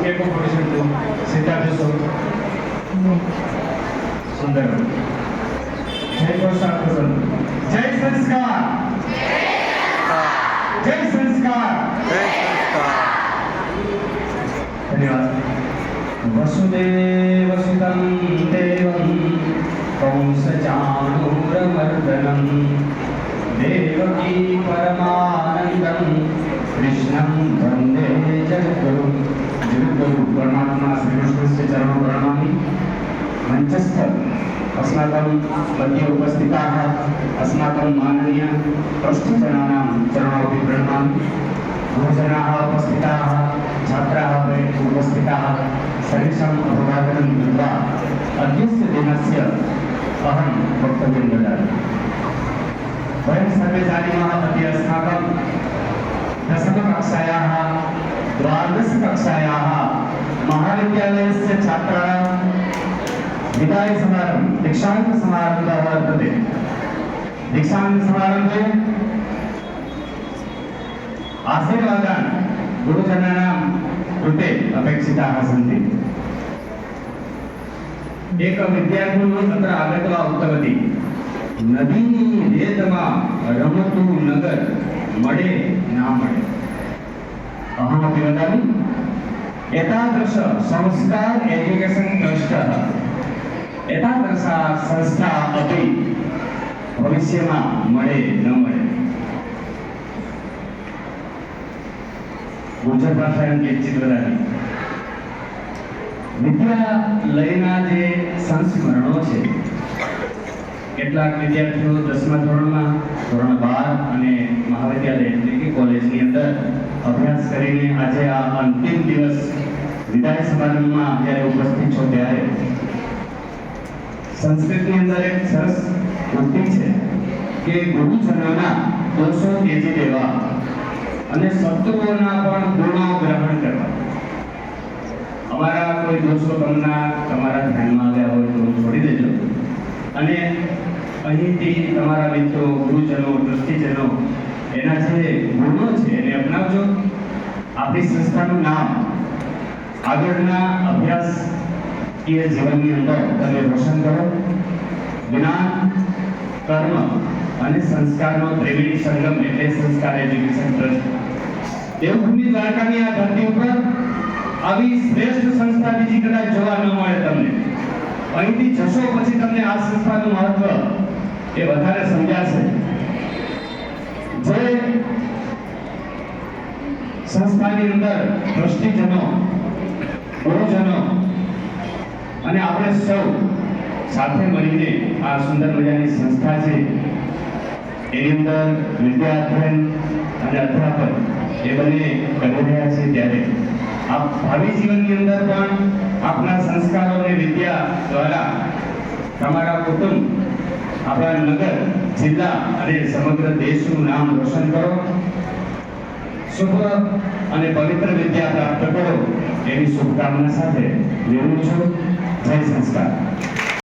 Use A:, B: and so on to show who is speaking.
A: सम्यक् उपविशन्तु सिद्धाभ्यसो सुन्दरं जय पुरुषार्थसन् जय संस्कार जय संस्कार धन्यवाद वसुदेवसुतं देवं कंसचाणूरमर्दनं देवकी परमानन्दं कृष्णं वन्दे जगद्गुरुं जगद्गुरु परमात्मा श्रीकृष्णस्य चरणं प्रणमामि मंचस्थ अस्माकं मध्ये उपस्थिताः अस्माकं माननीय ट्रस्टीजनानां चरणमपि प्रणमामि गुरुजनाः उपस्थिताः छात्राः उपस्थिताः सर्वेषाम् अभिवादनं कृत्वा अद्यस्य दिनस्य अहं वक्तव्यं ददामि। वयं सर्वे जानीमः अद्य अस्माकं दशमकक्षायाः द्वादशकक्षायाः महाविद्यालयस्य छात्राः विदाय समारंभ दीक्षांत समारंभः वर्तते। दीक्षांत समारंभे आशीर्वादान् गुरुजनानां कृते अपेक्षिताः सन्ति। एक विद्यार्थिनी तत्र आगत्वा उक्तवती नदीनी रेतमा रमतु नगर मळे ना मळे। अहमपि वदामि एतादृश संस्कार एजुकेशन ट्रस्टः एतादृशा संस्था अपि भविष्यમાં મળે ન મળે। गुजर भाषा चित्र विद्यालयना जे संस्मरणों છે કેટલાક વિદ્યાર્થીઓ 10મા ધોરણમાં ધોરણ 12 અને મહાવિદ્યાલય એટલે કે કોલેજની અંદર અભ્યાસ કરીને આજે આ અંતિમ દિવસ વિદાય સમારંભમાં જ્યારે ઉપસ્થિત છો ત્યારે સંસ્કૃતની અંદર એક સરસ ઉક્તિ છે કે ગુરુજનોના દોષો ત્યજી દેવા અને શત્રુઓના પણ ગુણો ગ્રહણ કરવા। અમારા કોઈ દોષો તમારા ધ્યાનમાં આવ્યા હોય તો છોડી દેજો અને અહીંથી તમારા મિત્રો ગુરુજનો ટ્રસ્ટીજનો એના જે ગુણો છે એને અપનાવજો। આપણી સંસ્થાનું નામ આગળના અભ્યાસકીય જીવનની અંદર તમે રોશન કરો। જ્ઞાન કર્મ અને સંસ્કારનો ત્રિવેણી સંગમ એટલે સંસ્કાર એજ્યુકેશન ટ્રસ્ટ। દેવભૂમિ દ્વારકાની આ ધરતી ઉપર આવી શ્રેષ્ઠ સંસ્થા બીજી કદાચ જોવા ન મળે તમને। અહીંથી જશો પછી તમને આ સંસ્થાનું મહત્વ એ વધારે સમજાશે। જે સંસ્થાની અંદર ટ્રસ્ટીજનો ગુરુજનો અને આપણે સૌ સાથે મળીને આ સુંદર મજાની સંસ્થા છે એની અંદર વિદ્યાર્થન અને અધ્યાપન એ બંને કરી રહ્યા છે ત્યારે આપ ભાવિ જીવનની અંદર પણ આપના સંસ્કારો અને વિદ્યા દ્વારા તમારા કુટુંબ આપણા નગર જિલ્લા અને સમગ્ર દેશનું નામ રોશન કરો। શુભ અને પવિત્ર વિદ્યા પ્રાપ્ત કરો એવી શુભકામના સાથે વિરમું છું। જય સંસ્કાર।